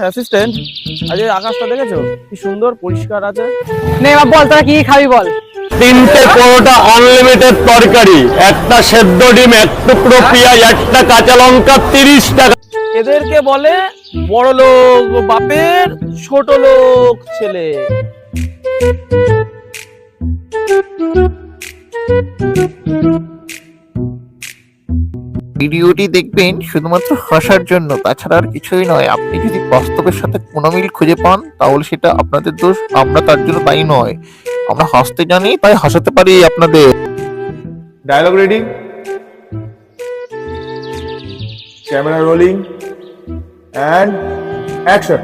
Assistant, আজকে আকাশটা দেখেছো কি সুন্দর পরিষ্কার আছে। নে এবার বল তোরা কি খাবি বল। 3টে পরোটা, আনলিমিটেড তরকারি, একটা সেদ্ধ ডিম, এক টুকরো পেঁয়াজ, একটা কাঁচা লঙ্কা, 30 টাকা। এদেরকে বলে বড় লোক বাপের ছোট লোক ছেলে। ভিডিওটি দেখবেন শুধুমাত্র হাসার জন্য, তাছাড়া আর কিছুই নয়। আপনি যদি বাস্তবের সাথে কোনো মিল খুঁজে পান তাহলে সেটা আপনাদের দোষ, আমরা তার জন্য দায়ী নয়। আমরা হাসতে জানি তাই হাসাতে পারি আপনাদের। Dialogue ready, camera rolling and action.